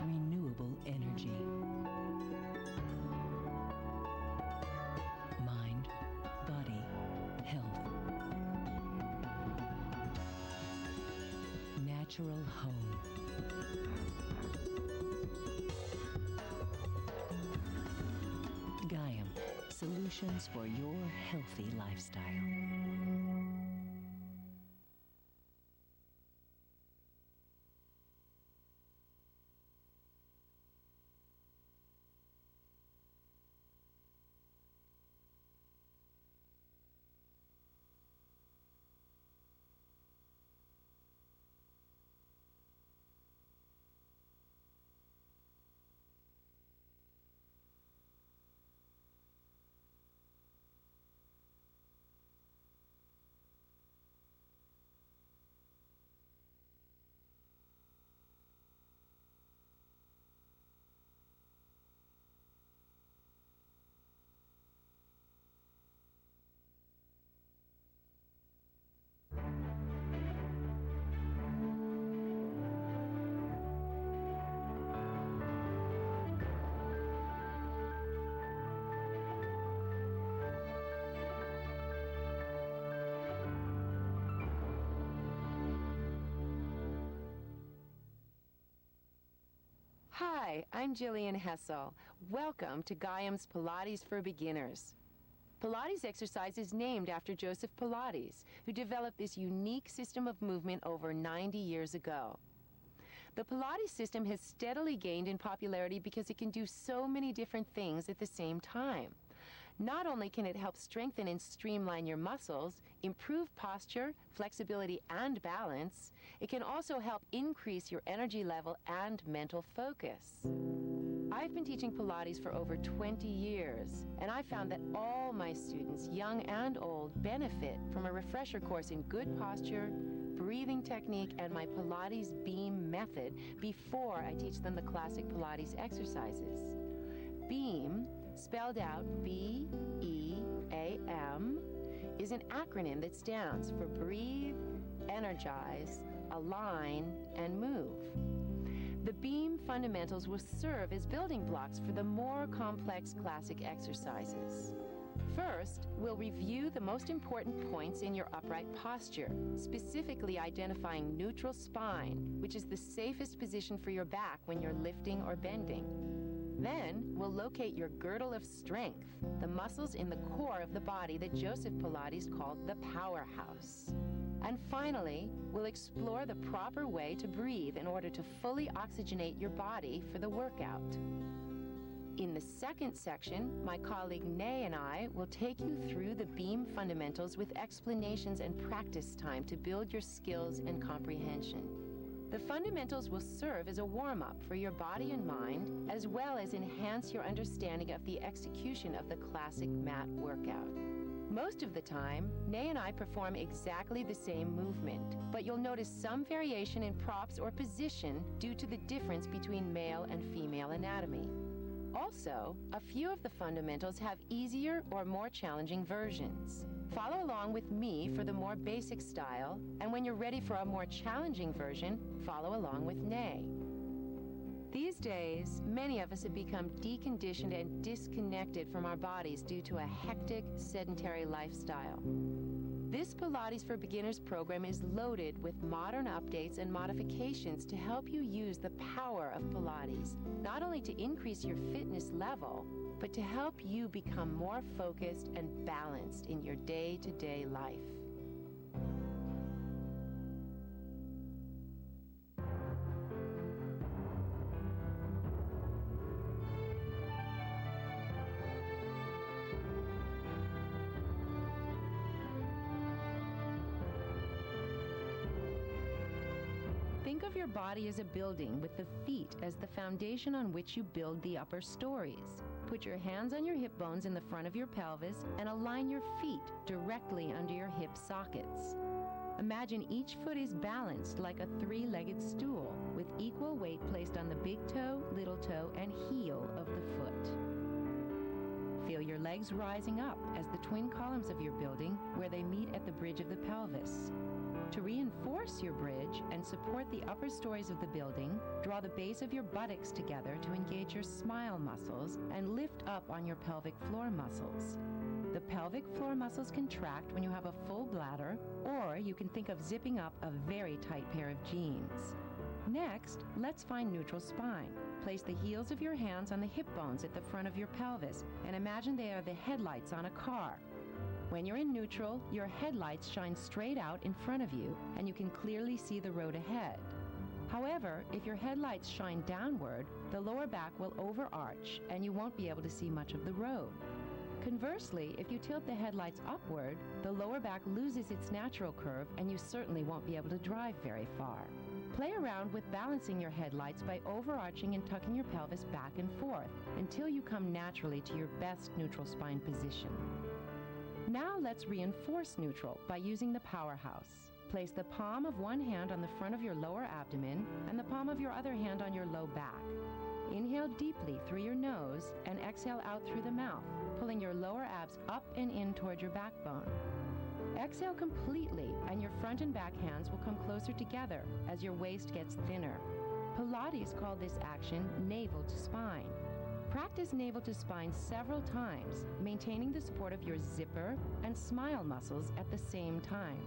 Renewable energy. Mind, body, health. Natural home. Gaiam, solutions for your healthy lifestyle. Hi, I'm Jillian Hessel. Welcome to Gaiam's Pilates for Beginners. Pilates exercise is named after Joseph Pilates, who developed this unique system of movement over 90 years ago. The Pilates system has steadily gained in popularity because it can do so many different things at the same time. Not only can it help strengthen and streamline your muscles, improve posture, flexibility, and balance, it can also help increase your energy level and mental focus. I've been teaching Pilates for over 20 years, and I found that all my students, young and old, benefit from a refresher course in good posture, breathing technique, and my Pilates beam method before I teach them the classic Pilates exercises. Beam, spelled out B-E-A-M, is an acronym that stands for Breathe, Energize, Align, and Move. The beam fundamentals will serve as building blocks for the more complex classic exercises. First, we'll review the most important points in your upright posture, specifically identifying neutral spine, which is the safest position for your back when you're lifting or bending. Then, we'll locate your girdle of strength, the muscles in the core of the body that Joseph Pilates called the powerhouse. And finally, we'll explore the proper way to breathe in order to fully oxygenate your body for the workout. In the second section, my colleague Nay and I will take you through the beam fundamentals with explanations and practice time to build your skills and comprehension. The fundamentals will serve as a warm-up for your body and mind, as well as enhance your understanding of the execution of the classic mat workout. Most of the time, Nay and I perform exactly the same movement, but you'll notice some variation in props or position due to the difference between male and female anatomy. Also, a few of the fundamentals have easier or more challenging versions. Follow along with me for the more basic style, and when you're ready for a more challenging version, follow along with Nay. These days, many of us have become deconditioned and disconnected from our bodies due to a hectic, sedentary lifestyle. This Pilates for Beginners program is loaded with modern updates and modifications to help you use the power of Pilates, not only to increase your fitness level, but to help you become more focused and balanced in your day-to-day life. Think of your body as a building with the feet as the foundation on which you build the upper stories. Put your hands on your hip bones in the front of your pelvis and align your feet directly under your hip sockets. Imagine each foot is balanced like a three-legged stool, with equal weight placed on the big toe, little toe, and heel of the foot. Feel your legs rising up as the twin columns of your building where they meet at the bridge of the pelvis. To reinforce your bridge and support the upper stories of the building, draw the base of your buttocks together to engage your smile muscles and lift up on your pelvic floor muscles. The pelvic floor muscles contract when you have a full bladder, or you can think of zipping up a very tight pair of jeans. Next, let's find neutral spine. Place the heels of your hands on the hip bones at the front of your pelvis and imagine they are the headlights on a car. When you're in neutral, your headlights shine straight out in front of you and you can clearly see the road ahead. However, if your headlights shine downward, the lower back will overarch and you won't be able to see much of the road. Conversely, if you tilt the headlights upward, the lower back loses its natural curve and you certainly won't be able to drive very far. Play around with balancing your headlights by overarching and tucking your pelvis back and forth until you come naturally to your best neutral spine position. Now let's reinforce neutral by using the powerhouse. Place the palm of one hand on the front of your lower abdomen and the palm of your other hand on your low back. Inhale deeply through your nose and exhale out through the mouth, pulling your lower abs up and in toward your backbone. Exhale completely and your front and back hands will come closer together as your waist gets thinner. Pilates called this action navel to spine. Practice navel to spine several times, maintaining the support of your zipper and smile muscles at the same time.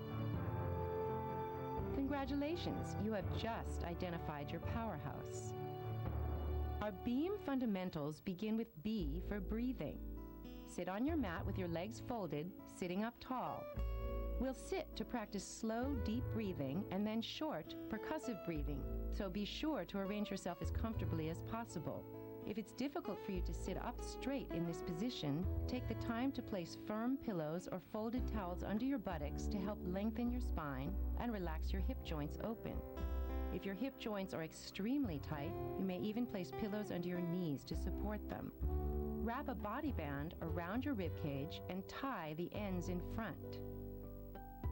Congratulations, you have just identified your powerhouse. Our beam fundamentals begin with B for breathing. Sit on your mat with your legs folded, sitting up tall. We'll sit to practice slow, deep breathing and then short, percussive breathing, so be sure to arrange yourself as comfortably as possible. If it's difficult for you to sit up straight in this position, take the time to place firm pillows or folded towels under your buttocks to help lengthen your spine and relax your hip joints open. If your hip joints are extremely tight, you may even place pillows under your knees to support them. Wrap a body band around your rib cage and tie the ends in front.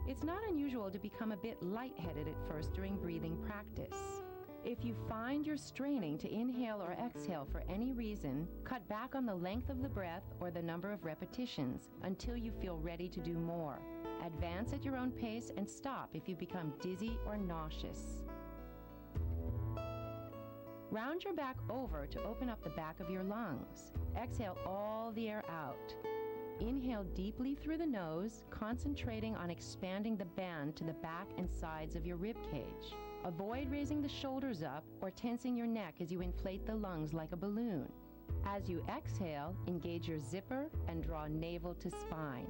It's not unusual to become a bit lightheaded at first during breathing practice. If you find you're straining to inhale or exhale for any reason, cut back on the length of the breath or the number of repetitions until you feel ready to do more. Advance at your own pace and stop if you become dizzy or nauseous. Round your back over to open up the back of your lungs. Exhale all the air out. Inhale deeply through the nose, concentrating on expanding the band to the back and sides of your rib cage. Avoid raising the shoulders up or tensing your neck as you inflate the lungs like a balloon. As you exhale, engage your zipper and draw navel to spine.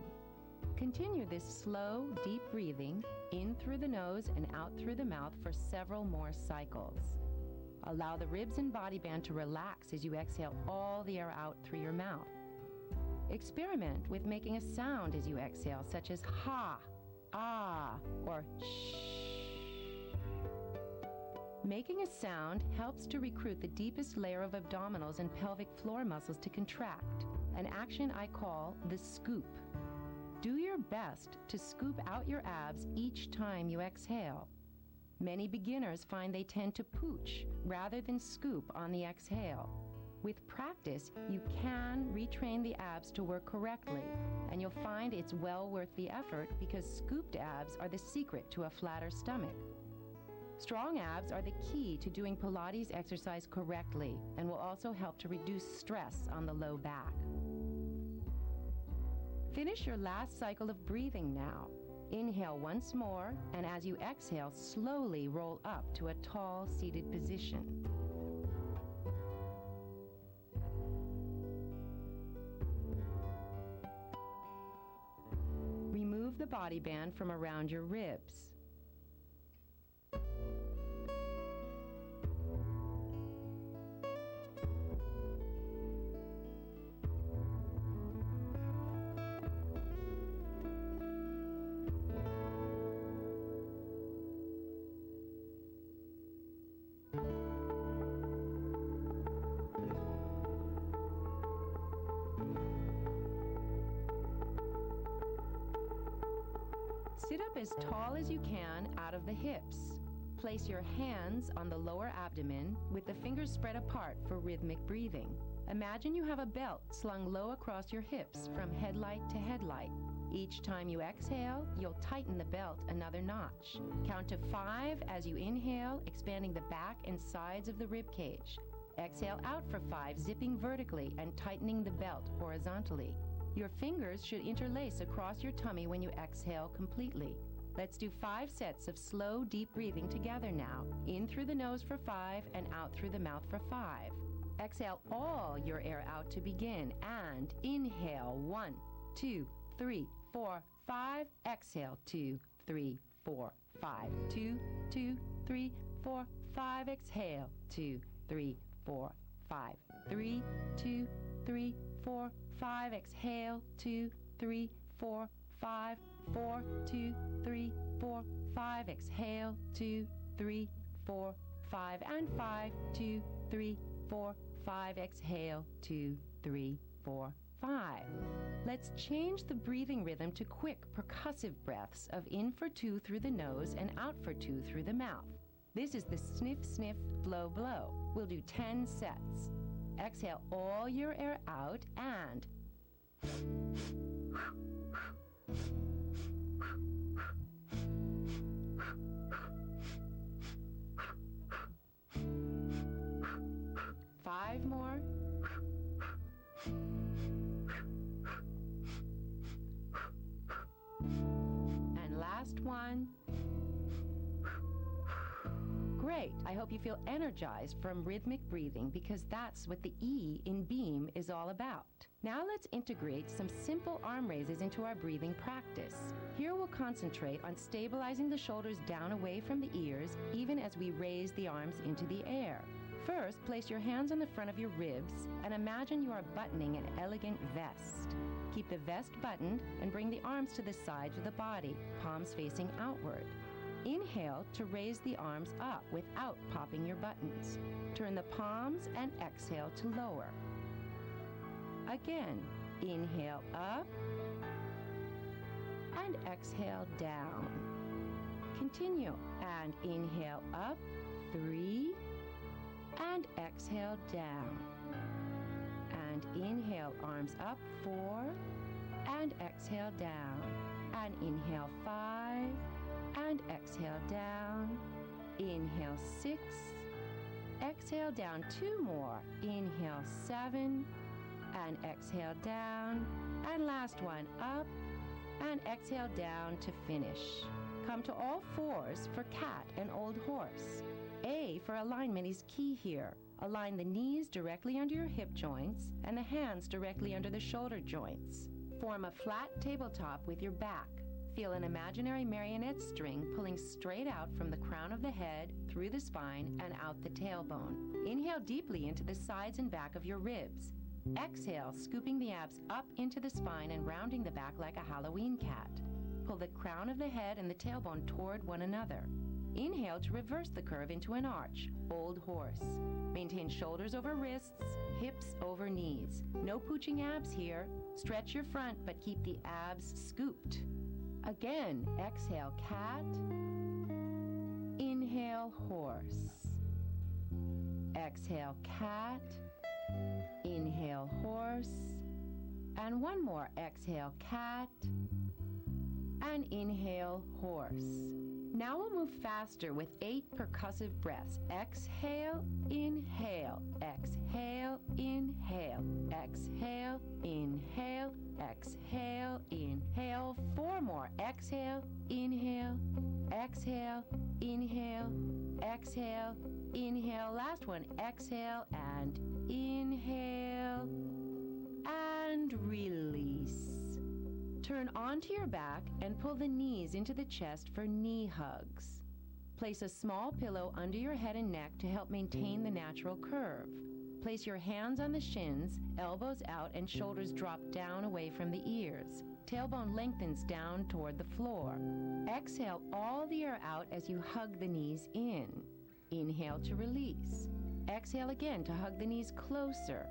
Continue this slow, deep breathing in through the nose and out through the mouth for several more cycles. Allow the ribs and body band to relax as you exhale all the air out through your mouth. Experiment with making a sound as you exhale, such as ha, ah, or shh. Making a sound helps to recruit the deepest layer of abdominals and pelvic floor muscles to contract, an action I call the scoop. Do your best to scoop out your abs each time you exhale. Many beginners find they tend to pooch rather than scoop on the exhale. With practice, you can retrain the abs to work correctly, and you'll find it's well worth the effort because scooped abs are the secret to a flatter stomach. Strong abs are the key to doing Pilates exercise correctly and will also help to reduce stress on the low back. Finish your last cycle of breathing now. Inhale once more, and as you exhale, slowly roll up to a tall seated position. Remove the body band from around your ribs. Sit up as tall as you can out of the hips. Place your hands on the lower abdomen with the fingers spread apart for rhythmic breathing. Imagine you have a belt slung low across your hips from headlight to headlight. Each time you exhale, you'll tighten the belt another notch. Count to 5 as you inhale, expanding the back and sides of the rib cage. Exhale out for 5, zipping vertically and tightening the belt horizontally. Your fingers should interlace across your tummy when you exhale completely. Let's do 5 sets of slow, deep breathing together now. In through the nose for 5 and out through the mouth for 5. Exhale all your air out to begin and inhale 1, 2, 3, 4, 5. Exhale 2, 3, 4, 5. 2, 2, 3, 4, 5. Exhale 2, 3, 4, 5. 3, 2, 3, 4, 5. Exhale 2, 3, 4, 5. 4, 2, 3, 4, 5. Exhale 2, 3, 4, 5. And 5, 2, 3, 4, 5. Exhale 2, 3, 4, 5. Let's change the breathing rhythm to quick percussive breaths of in for 2 through the nose and out for 2 through the mouth. This is the sniff, sniff, blow, blow. We'll do 10 sets. Exhale all your air out and 5 more. And last one. Great. I hope you feel energized from rhythmic breathing because that's what the E in BEAM is all about. Now let's integrate some simple arm raises into our breathing practice. Here we'll concentrate on stabilizing the shoulders down away from the ears even as we raise the arms into the air. First, place your hands on the front of your ribs and imagine you are buttoning an elegant vest. Keep the vest buttoned and bring the arms to the sides of the body, palms facing outward. Inhale to raise the arms up without popping your buttons. Turn the palms and exhale to lower. Again, inhale up and exhale down. Continue and inhale up, 3, and exhale down. And inhale, arms up, 4, and exhale down. And inhale, 5, and exhale down. Inhale, 6, exhale down, 2 more. Inhale, 7, and exhale down. And last one, up, and exhale down to finish. Come to all fours for cat and old horse. A for alignment is key here. Align the knees directly under your hip joints and the hands directly under the shoulder joints. Form a flat tabletop with your back. Feel an imaginary marionette string pulling straight out from the crown of the head, through the spine, and out the tailbone. Inhale deeply into the sides and back of your ribs. Exhale, scooping the abs up into the spine and rounding the back like a Halloween cat. Pull the crown of the head and the tailbone toward one another. Inhale to reverse the curve into an arch, old horse. Maintain shoulders over wrists, hips over knees. No pooching abs here. Stretch your front, but keep the abs scooped. Again, exhale, cat. Inhale, horse. Exhale, cat. Inhale, horse. And one more. Exhale, cat. And inhale, horse. Now we'll move faster with 8 percussive breaths. Exhale, inhale, exhale, inhale, exhale, inhale, exhale, inhale. 4 more. Exhale, inhale, exhale, inhale, exhale, inhale. Last one. Exhale and inhale and release. Turn onto your back and pull the knees into the chest for knee hugs. Place a small pillow under your head and neck to help maintain the natural curve. Place your hands on the shins, elbows out, and shoulders drop down away from the ears. Tailbone lengthens down toward the floor. Exhale all the air out as you hug the knees in. Inhale to release. Exhale again to hug the knees closer.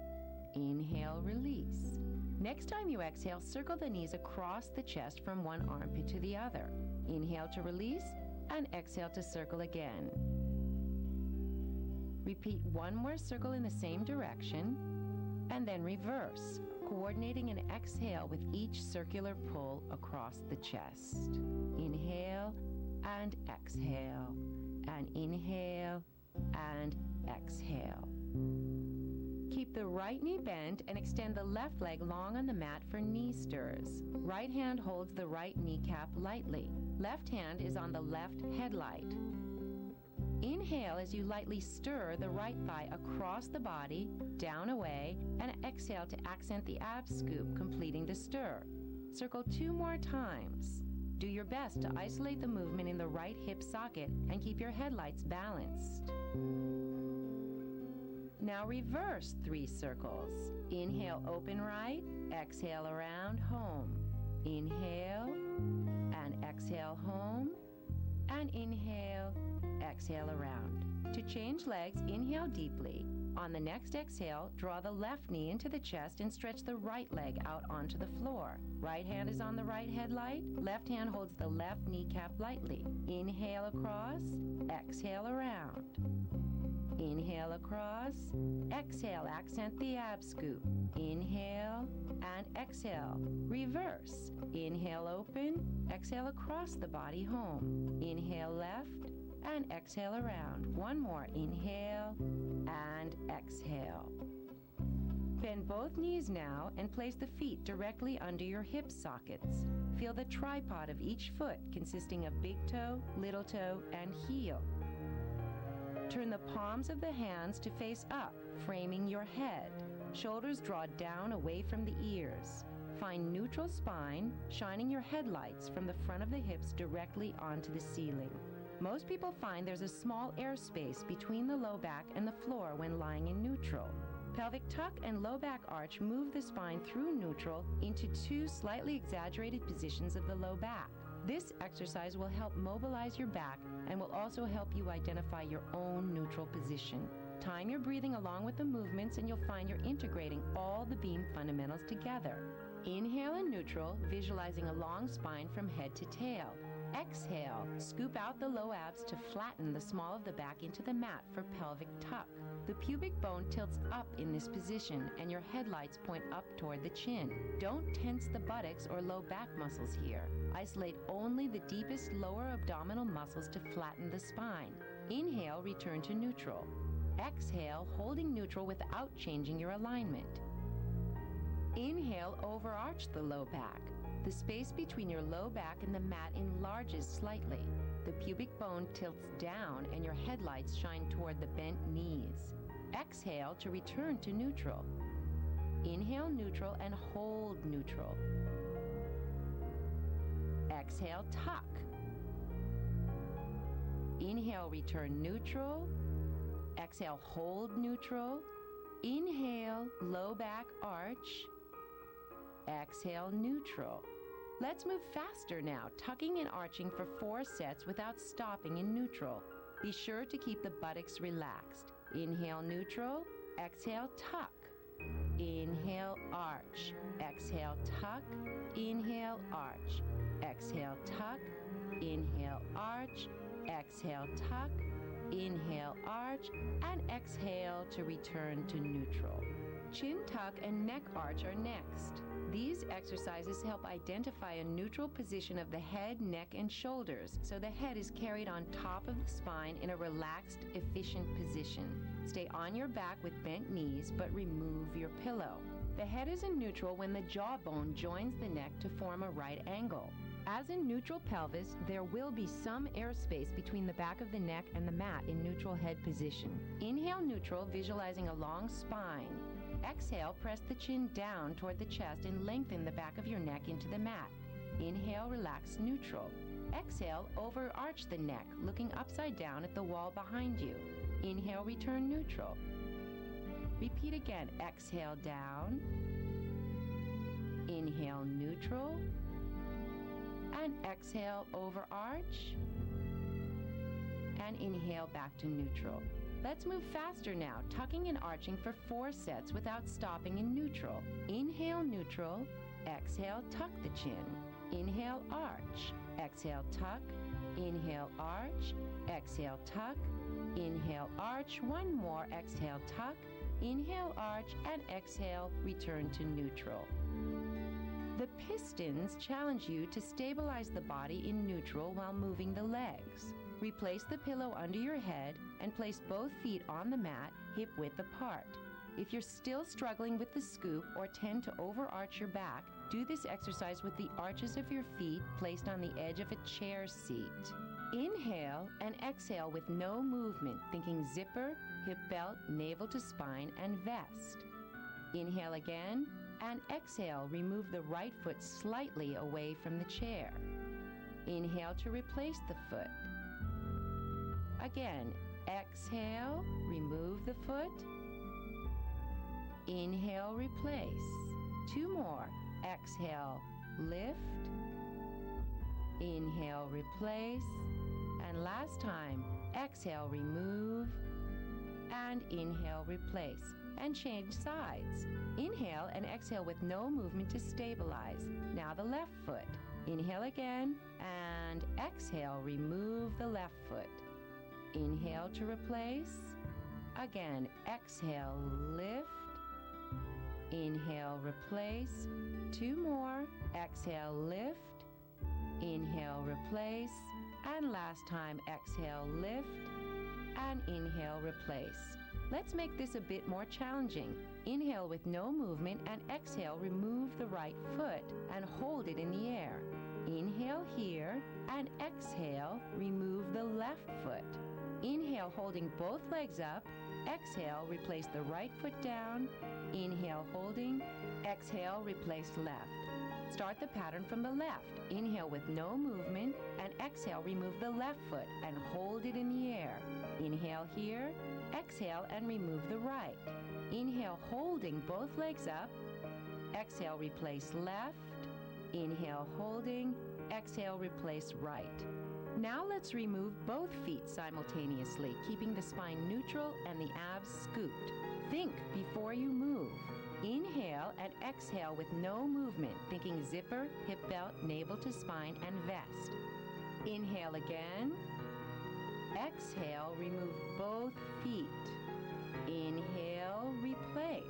Inhale, release. Next time you exhale, circle the knees across the chest from one armpit to the other. Inhale to release, and exhale to circle again. Repeat one more circle in the same direction, and then reverse, coordinating an exhale with each circular pull across the chest. Inhale and exhale, and inhale and exhale. Keep the right knee bent and extend the left leg long on the mat for knee stirs. Right hand holds the right kneecap lightly. Left hand is on the left headlight. Inhale as you lightly stir the right thigh across the body, down away, and exhale to accent the ab scoop, completing the stir. Circle 2 more times. Do your best to isolate the movement in the right hip socket and keep your headlights balanced. Now reverse 3 circles. Inhale, open right, exhale around, home. Inhale, and exhale, home, and inhale, exhale around. To change legs, inhale deeply. On the next exhale, draw the left knee into the chest and stretch the right leg out onto the floor. Right hand is on the right headlight. Left hand holds the left kneecap lightly. Inhale across, exhale around. Inhale across, exhale, accent the ab scoop. Inhale and exhale. Reverse. Inhale open, exhale across the body, home. Inhale left and exhale around. One more. Inhale and exhale. Bend both knees now and place the feet directly under your hip sockets. Feel the tripod of each foot consisting of big toe, little toe, and heel. Turn the palms of the hands to face up, framing your head. Shoulders draw down away from the ears. Find neutral spine, shining your headlights from the front of the hips directly onto the ceiling. Most people find there's a small airspace between the low back and the floor when lying in neutral. Pelvic tuck and low back arch move the spine through neutral into 2 slightly exaggerated positions of the low back. This exercise will help mobilize your back and will also help you identify your own neutral position. Time your breathing along with the movements and you'll find you're integrating all the beam fundamentals together. Inhale in neutral, visualizing a long spine from head to tail. Exhale, scoop out the low abs to flatten the small of the back into the mat for pelvic tuck. The pubic bone tilts up in this position and your headlights point up toward the chin. Don't tense the buttocks or low back muscles here. Isolate only the deepest lower abdominal muscles to flatten the spine. Inhale, return to neutral. Exhale, holding neutral without changing your alignment. Inhale, overarch the low back. The space between your low back and the mat enlarges slightly. The pubic bone tilts down and your headlights shine toward the bent knees. Exhale to return to neutral. Inhale neutral and hold neutral. Exhale, tuck. Inhale, return neutral. Exhale, hold neutral. Inhale, low back arch. Exhale, neutral. Let's move faster now, tucking and arching for 4 sets without stopping in neutral. Be sure to keep the buttocks relaxed. Inhale, neutral. Exhale, tuck. Inhale, arch. Exhale, tuck. Inhale, arch. Exhale, tuck. Inhale, arch. Exhale, tuck. Inhale, arch. And exhale to return to neutral. Chin tuck and neck arch are next. These exercises help identify a neutral position of the head, neck, and shoulders, so the head is carried on top of the spine in a relaxed, efficient position. Stay on your back with bent knees, but remove your pillow. The head is in neutral when the jawbone joins the neck to form a right angle. As in neutral pelvis, there will be some airspace between the back of the neck and the mat in neutral head position. Inhale neutral, visualizing a long spine. Exhale, press the chin down toward the chest and lengthen the back of your neck into the mat. Inhale, relax neutral. Exhale, overarch the neck, looking upside down at the wall behind you. Inhale, return neutral. Repeat again. Exhale, down. Inhale, neutral. And exhale, overarch. And inhale, back to neutral. Let's move faster now, tucking and arching for 4 sets without stopping in neutral. Inhale, neutral. Exhale, tuck the chin. Inhale, arch. Exhale, tuck. Inhale, arch. Exhale, tuck. Inhale, arch. One more. Exhale, tuck. Inhale, arch, and exhale, return to neutral. The pistons challenge you to stabilize the body in neutral while moving the legs. Replace the pillow under your head and place both feet on the mat, hip width apart. If you're still struggling with the scoop or tend to overarch your back, do this exercise with the arches of your feet placed on the edge of a chair seat. Inhale and exhale with no movement, thinking zipper, hip belt, navel to spine, and vest. Inhale again and exhale. Remove the right foot slightly away from the chair. Inhale to replace the foot. Again, exhale, remove the foot. Inhale, replace. Two more. Exhale, lift. Inhale, replace. And last time, exhale, remove. And inhale, replace. And change sides. Inhale and exhale with no movement to stabilize. Now the left foot. Inhale again, and exhale, remove the left foot. Inhale to replace. Again, exhale, lift. Inhale, replace. Two more. Exhale, lift. Inhale, replace. And last time, exhale, lift. And inhale, replace. Let's make this a bit more challenging. Inhale with no movement and exhale, remove the right foot and hold it in the air. Inhale here and exhale, remove the left foot. Inhale, holding both legs up. Exhale, replace the right foot down. Inhale, holding. Exhale, replace left. Start the pattern from the left. Inhale with no movement and exhale, remove the left foot and hold it in the air. Inhale here. Exhale and remove the right. Inhale, holding both legs up. Exhale, replace left. Inhale, holding. Exhale, replace right. Now let's remove both feet simultaneously, keeping the spine neutral and the abs scooped. Think before you move. Inhale and exhale with no movement, thinking zipper, hip belt, navel to spine, and vest. Inhale again. Exhale, remove both feet. Inhale, replace.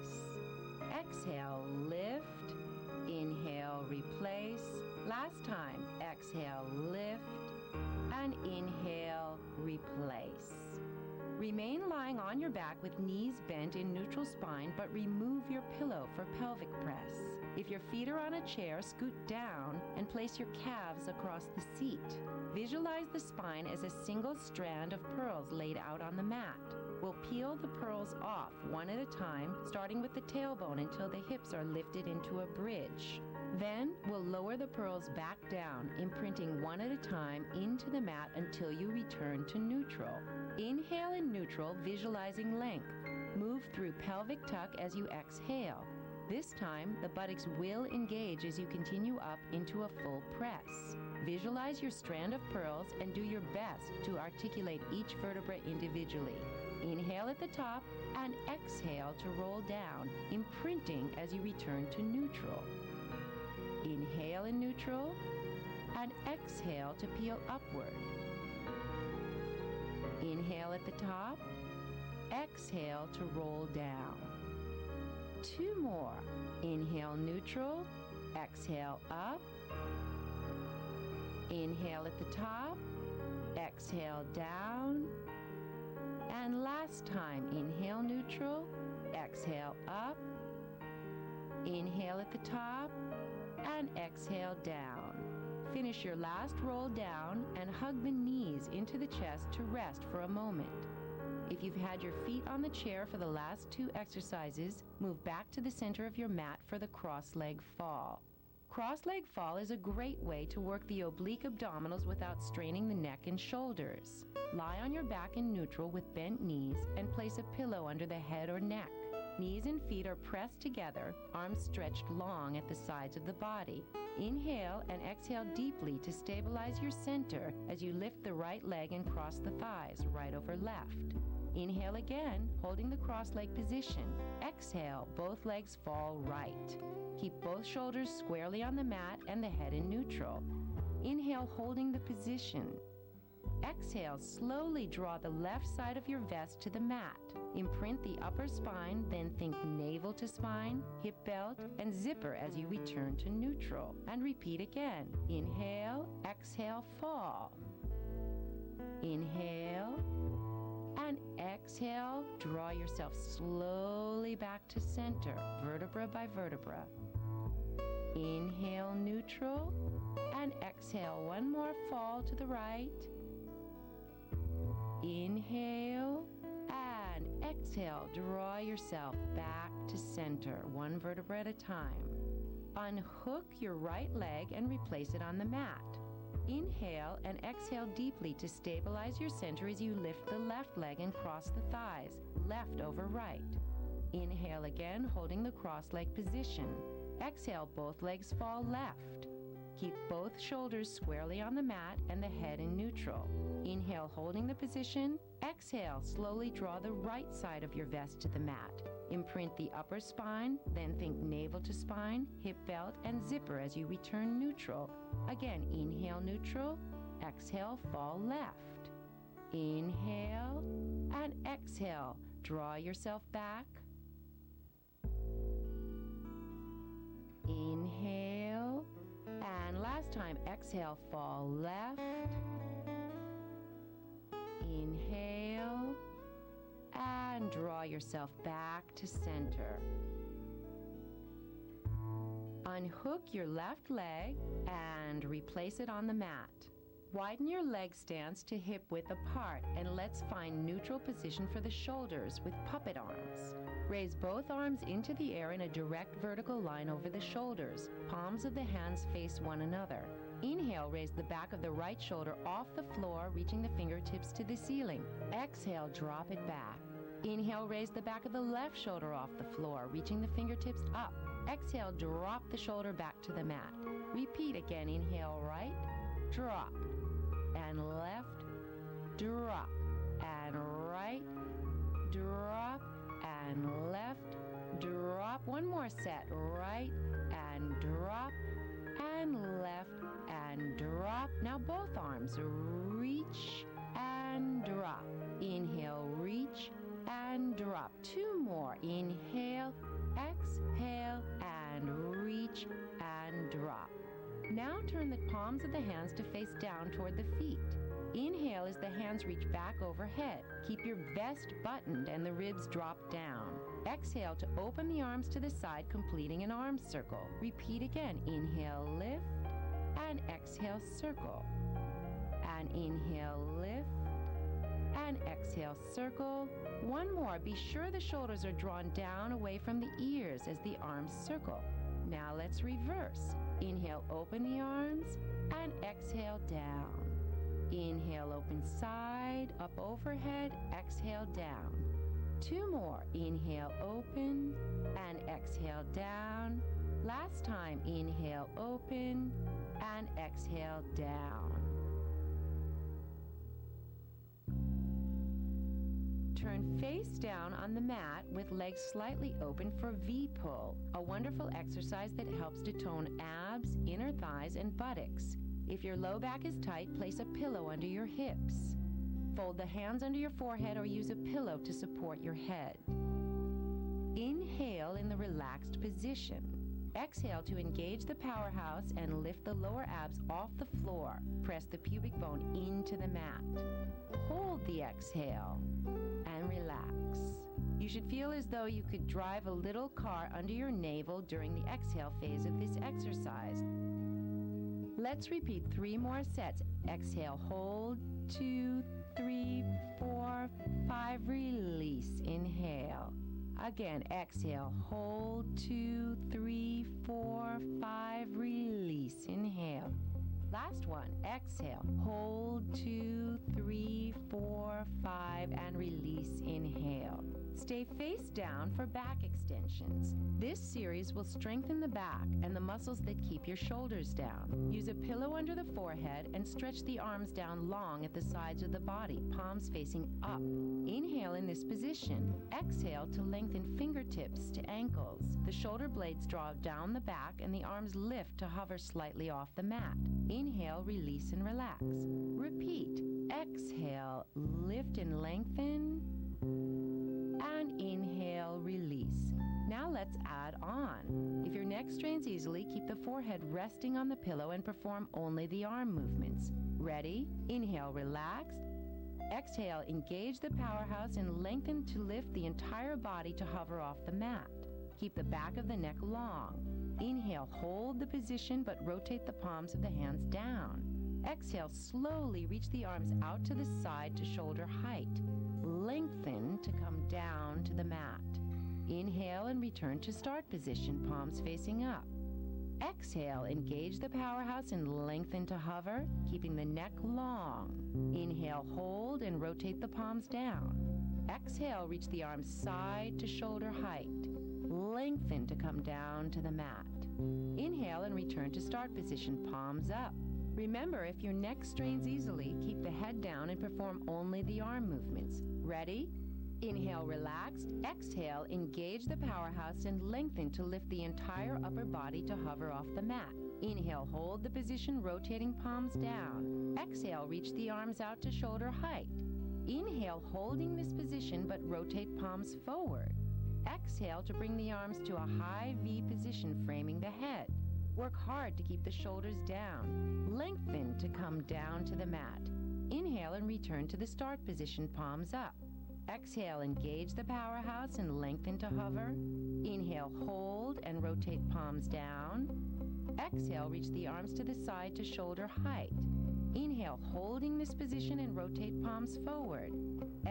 Exhale, lift. Inhale, replace. Last time, exhale, lift. And inhale, replace. Remain lying on your back with knees bent in neutral spine, but remove your pillow for pelvic press. If your feet are on a chair, scoot down and place your calves across the seat. Visualize the spine as a single strand of pearls laid out on the mat. We'll peel the pearls off one at a time, starting with the tailbone until the hips are lifted into a bridge. Then we'll lower the pearls back down, imprinting one at a time into the mat until you return to neutral. Inhale in neutral, visualizing length. Move through pelvic tuck as you exhale. This time, the buttocks will engage as you continue up into a full press. Visualize your strand of pearls and do your best to articulate each vertebra individually. Inhale at the top and exhale to roll down, imprinting as you return to neutral. Inhale in neutral and exhale to peel upward. Inhale at the top, exhale to roll down. Two more. Inhale neutral, exhale up. Inhale at the top, exhale down. And last time, inhale neutral, exhale up. Inhale at the top, and exhale down. Finish your last roll down and hug the knees into the chest to rest for a moment. If you've had your feet on the chair for the last two exercises, move back to the center of your mat for the cross-leg fall. Cross-leg fall is a great way to work the oblique abdominals without straining the neck and shoulders. Lie on your back in neutral with bent knees and place a pillow under the head or neck. Knees and feet are pressed together, arms stretched long at the sides of the body. Inhale and exhale deeply to stabilize your center as you lift the right leg and cross the thighs right over left. Inhale again, holding the cross-leg position. Exhale, both legs fall right. Keep both shoulders squarely on the mat and the head in neutral. Inhale, holding the position. Exhale, slowly draw the left side of your vest to the mat. Imprint the upper spine, then think navel to spine, hip belt, and zipper as you return to neutral. And repeat again. Inhale, exhale, fall. Inhale, and exhale, draw yourself slowly back to center, vertebra by vertebra. Inhale, neutral, and exhale, one more fall to the right. Inhale, and exhale, draw yourself back to center, one vertebra at a time. Unhook your right leg and replace it on the mat. Inhale and exhale deeply to stabilize your center as you lift the left leg and cross the thighs, left over right. Inhale again, holding the cross-leg position. Exhale, both legs fall left. Keep both shoulders squarely on the mat and the head in neutral. Inhale, holding the position. Exhale, slowly draw the right side of your vest to the mat. Imprint the upper spine, then think navel to spine, hip belt, and zipper as you return neutral. Again, inhale, neutral. Exhale, fall left. Inhale, and exhale. Draw yourself back. Inhale, and last time, exhale, fall left. Inhale, and draw yourself back to center. Unhook your left leg and replace it on the mat. Widen your leg stance to hip width apart, and let's find neutral position for the shoulders with puppet arms. Raise both arms into the air in a direct vertical line over the shoulders. Palms of the hands face one another. Inhale, raise the back of the right shoulder off the floor, reaching the fingertips to the ceiling. Exhale, drop it back. Inhale, raise the back of the left shoulder off the floor, reaching the fingertips up. Exhale, drop the shoulder back to the mat. Repeat again. Inhale, right, drop, and left, drop, and right, drop, and left, drop. One more set. Right, and drop, and left, and drop. Now both arms, reach and drop. Inhale, reach and drop. Two more. Inhale, exhale, and reach and drop. Now turn the palms of the hands to face down toward the feet. Inhale as the hands reach back overhead. Keep your vest buttoned and the ribs drop down. Exhale to open the arms to the side, completing an arm circle. Repeat again. Inhale, lift, and exhale, circle. And inhale, lift, and exhale, circle. One more. Be sure the shoulders are drawn down away from the ears as the arms circle. Now let's reverse. Inhale, open the arms, and exhale, down. Inhale, open side, up overhead, exhale, down. Two more. Inhale, open, and exhale, down. Last time. Inhale, open, and exhale, down. Turn face down on the mat with legs slightly open for V-pull, a wonderful exercise that helps to tone abs, inner thighs, and buttocks. If your low back is tight, place a pillow under your hips. Fold the hands under your forehead or use a pillow to support your head. Inhale in the relaxed position. Exhale to engage the powerhouse and lift the lower abs off the floor. Press the pubic bone into the mat. Hold the exhale and relax. You should feel as though you could drive a little car under your navel during the exhale phase of this exercise. Let's repeat 3 more sets. Exhale, hold, 2, 3, 4, 5, release, inhale. Again, exhale, hold, 2, 3, 4, 5, release, inhale. Last one, exhale, hold, 2, 3, 4, 5, and release, inhale. Stay face down for back extensions. This series will strengthen the back and the muscles that keep your shoulders down. Use a pillow under the forehead and stretch the arms down long at the sides of the body, palms facing up. Inhale in this position. Exhale to lengthen fingertips to ankles. The shoulder blades draw down the back and the arms lift to hover slightly off the mat. Inhale, release and relax. Repeat. Exhale, lift and lengthen. And inhale, release. Now let's add on. If your neck strains easily, keep the forehead resting on the pillow and perform only the arm movements. Ready? Inhale, relax. Exhale, engage the powerhouse and lengthen to lift the entire body to hover off the mat. Keep the back of the neck long. Inhale, hold the position but rotate the palms of the hands down. Exhale, slowly reach the arms out to the side to shoulder height. Lengthen to come down to the mat. Inhale and return to start position, palms facing up. Exhale, engage the powerhouse and lengthen to hover, keeping the neck long. Inhale, hold and rotate the palms down. Exhale, reach the arms side to shoulder height. Lengthen to come down to the mat. Inhale and return to start position, palms up. Remember, if your neck strains easily, keep the head down and perform only the arm movements. Ready? Inhale, relaxed. Exhale, engage the powerhouse and lengthen to lift the entire upper body to hover off the mat. Inhale, hold the position, rotating palms down. Exhale, reach the arms out to shoulder height. Inhale, holding this position but rotate palms forward. Exhale to bring the arms to a high V position, framing the head. Work hard to keep the shoulders down. Lengthen to come down to the mat. Inhale and return to the start position, palms up. Exhale, engage the powerhouse and lengthen to hover. Inhale, hold and rotate palms down. Exhale, reach the arms to the side to shoulder height. Inhale, holding this position and rotate palms forward.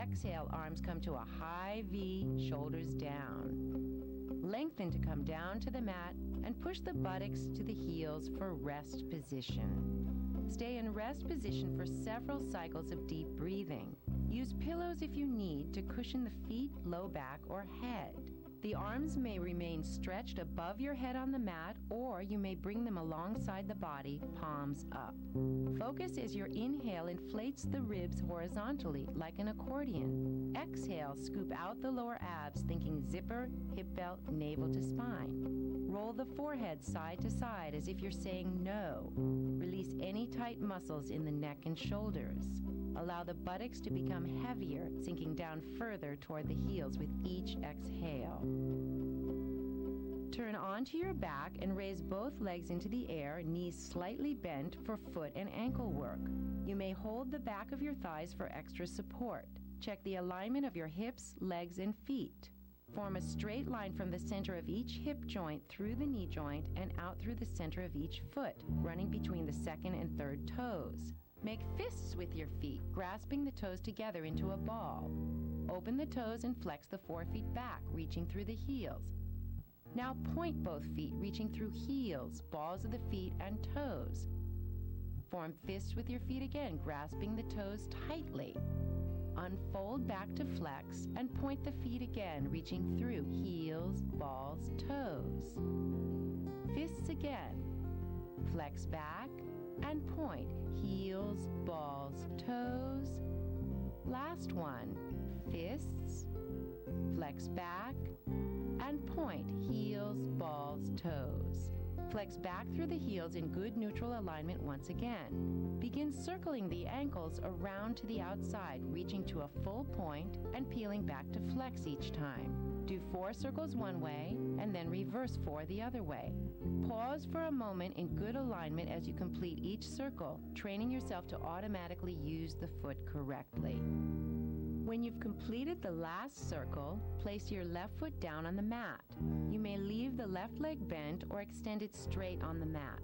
Exhale, arms come to a high V, shoulders down. Lengthen to come down to the mat and push the buttocks to the heels for rest position. Stay in rest position for several cycles of deep breathing. Use pillows if you need to cushion the feet, low back, or head. The arms may remain stretched above your head on the mat, or you may bring them alongside the body, palms up. Focus as your inhale inflates the ribs horizontally like an accordion. Exhale, scoop out the lower abs, thinking zipper, hip belt, navel to spine. Roll the forehead side to side as if you're saying no. Release any tight muscles in the neck and shoulders. Allow the buttocks to become heavier, sinking down further toward the heels with each exhale. Turn onto your back and raise both legs into the air, knees slightly bent for foot and ankle work. You may hold the back of your thighs for extra support. Check the alignment of your hips, legs, and feet. Form a straight line from the center of each hip joint through the knee joint and out through the center of each foot, running between the second and third toes. Make fists with your feet, grasping the toes together into a ball. Open the toes and flex the forefeet back, reaching through the heels. Now point both feet, reaching through heels, balls of the feet, and toes. Form fists with your feet again, grasping the toes tightly. Unfold back to flex and point the feet again, reaching through heels, balls, toes. Fists again. Flex back and point heels, balls, toes. Last one. Fists, flex back, and point heels, balls, toes. Flex back through the heels in good neutral alignment once again. Begin circling the ankles around to the outside, reaching to a full point and peeling back to flex each time. Do 4 circles one way and then reverse 4 the other way. Pause for a moment in good alignment as you complete each circle, training yourself to automatically use the foot correctly. When you've completed the last circle, place your left foot down on the mat. You may leave the left leg bent or extend it straight on the mat.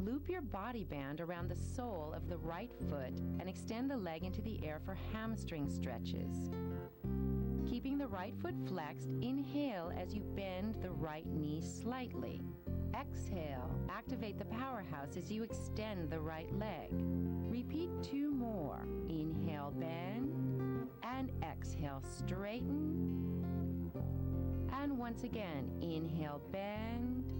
Loop your body band around the sole of the right foot and extend the leg into the air for hamstring stretches. Keeping the right foot flexed, inhale as you bend the right knee slightly. Exhale, activate the powerhouse as you extend the right leg. Repeat 2 more. Inhale, bend, and exhale, straighten, And once again, inhale, bend.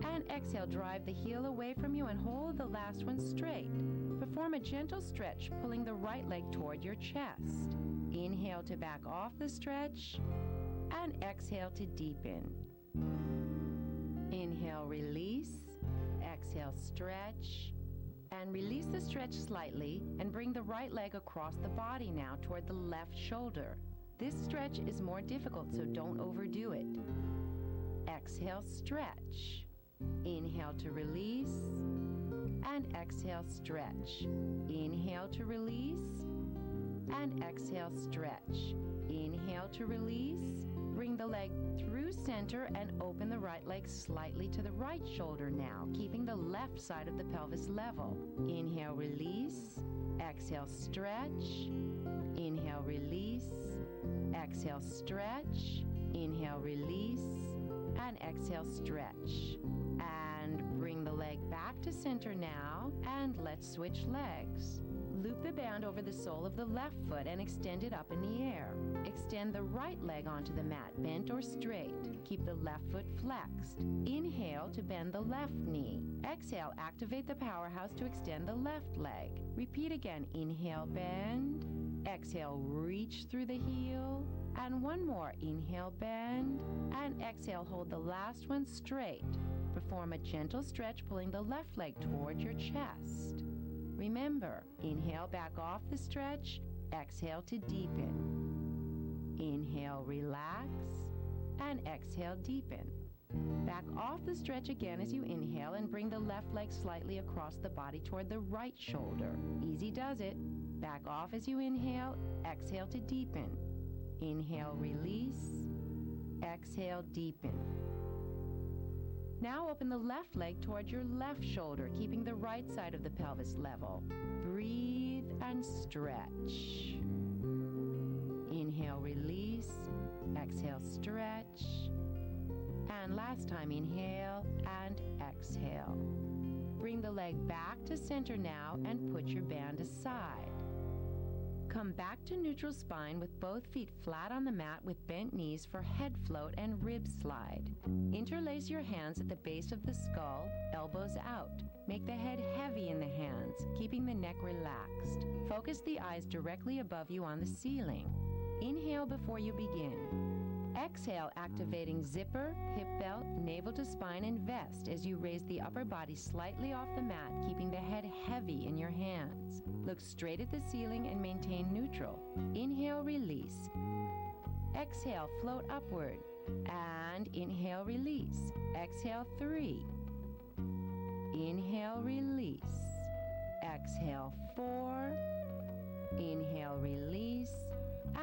And exhale, drive the heel away from you and hold the last one straight. Perform a gentle stretch, pulling the right leg toward your chest. Inhale to back off the stretch, and exhale to deepen. Inhale, release. Exhale, stretch. And release the stretch slightly and bring the right leg across the body now toward the left shoulder. This stretch is more difficult, so don't overdo it. Exhale, stretch. Inhale to release, and exhale, stretch. Inhale to release, and exhale, stretch. Inhale to release. Bring the leg through center and open the right leg slightly to the right shoulder now, keeping the left side of the pelvis level. Inhale, release. Exhale, stretch. Inhale, release. Exhale, stretch. Inhale, release. And exhale, stretch. And bring the leg back to center now, and let's switch legs. Loop the band over the sole of the left foot and extend it up in the air. Extend the right leg onto the mat, bent or straight. Keep the left foot flexed. Inhale to bend the left knee. Exhale, activate the powerhouse to extend the left leg. Repeat again. Inhale, bend. Exhale, reach through the heel. And one more. Inhale, bend. And exhale, hold the last one straight. Perform a gentle stretch, pulling the left leg toward your chest. Remember, inhale, back off the stretch. Exhale to deepen. Inhale, relax. And exhale, deepen. Back off the stretch again as you inhale and bring the left leg slightly across the body toward the right shoulder. Easy does it. Back off as you inhale. Exhale to deepen. Inhale, release. Exhale, deepen. Now open the left leg toward your left shoulder, keeping the right side of the pelvis level. Breathe and stretch. Inhale, release. Exhale, stretch. And last time, inhale and exhale. Bring the leg back to center now and put your band aside. Come back to neutral spine with both feet flat on the mat with bent knees for head float and rib slide. Interlace your hands at the base of the skull, elbows out. Make the head heavy in the hands, keeping the neck relaxed. Focus the eyes directly above you on the ceiling. Inhale before you begin. Exhale, activating zipper, hip belt, navel to spine, and vest as you raise the upper body slightly off the mat, keeping the head heavy in your hands. Look straight at the ceiling and maintain neutral. Inhale, release. Exhale, float upward. And inhale, release. Exhale, 3. Inhale, release. Exhale, 4. Inhale, release.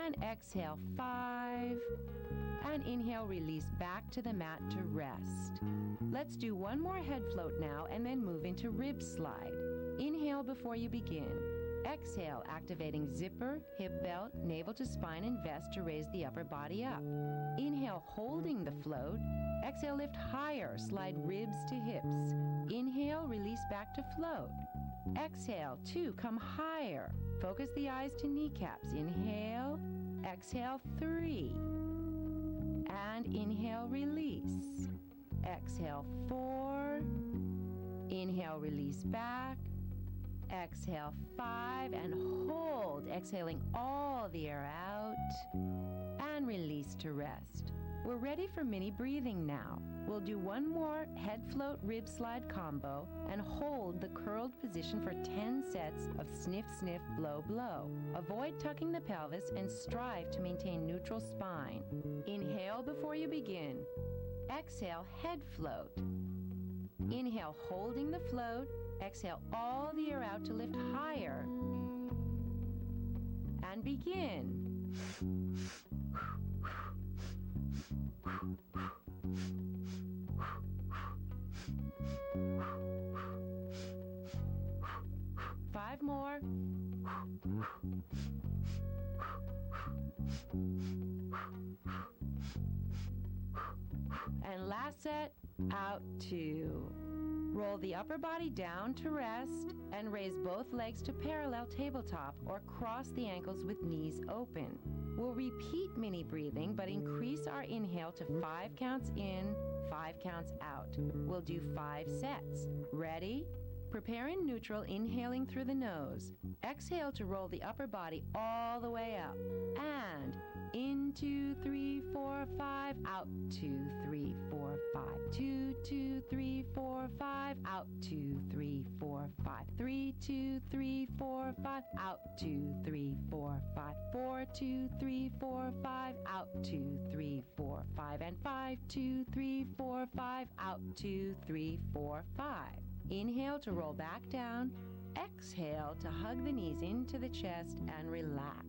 And exhale, 5. And inhale, release back to the mat to rest. Let's do one more head float now and then move into rib slide. Inhale before you begin. Exhale, activating zipper, hip belt, navel to spine, and vest to raise the upper body up. Inhale, holding the float. Exhale, lift higher, slide ribs to hips. Inhale, release back to float. Exhale, 2, come higher. Focus the eyes to kneecaps. Inhale, exhale, 3. And inhale, release. Exhale, 4. Inhale, release back. Exhale, 5. And hold, exhaling all the air out. And release to rest. We're ready for mini breathing now. We'll do one more head float rib slide combo and hold the curled position for 10 sets of sniff, sniff, blow, blow. Avoid tucking the pelvis and strive to maintain neutral spine. Inhale before you begin. Exhale, head float. Inhale, holding the float. Exhale all the air out to lift higher. And begin. 5 more. And last set, out 2. Roll the upper body down to rest and raise both legs to parallel tabletop or cross the ankles with knees open. We'll repeat mini breathing, but increase our inhale to 5 counts in, 5 counts out. We'll do 5 sets. Ready? Prepare in neutral, inhaling through the nose. Exhale to roll the upper body all the way up. And in 2, 3, 4, 5, out 2, 3, 4, 5. 2, 2, 3, 4, 5, out 2, 3, 4, 5. 3, 2, 3, 4, 5, out 2, 3, 4, 5. 4, 2, 3, 4, 5, out 2, 3, 4, 5. And 5, 2, 3, 4, 5, out 2, 3, 4, 5. Inhale to roll back down. Exhale to hug the knees into the chest and relax.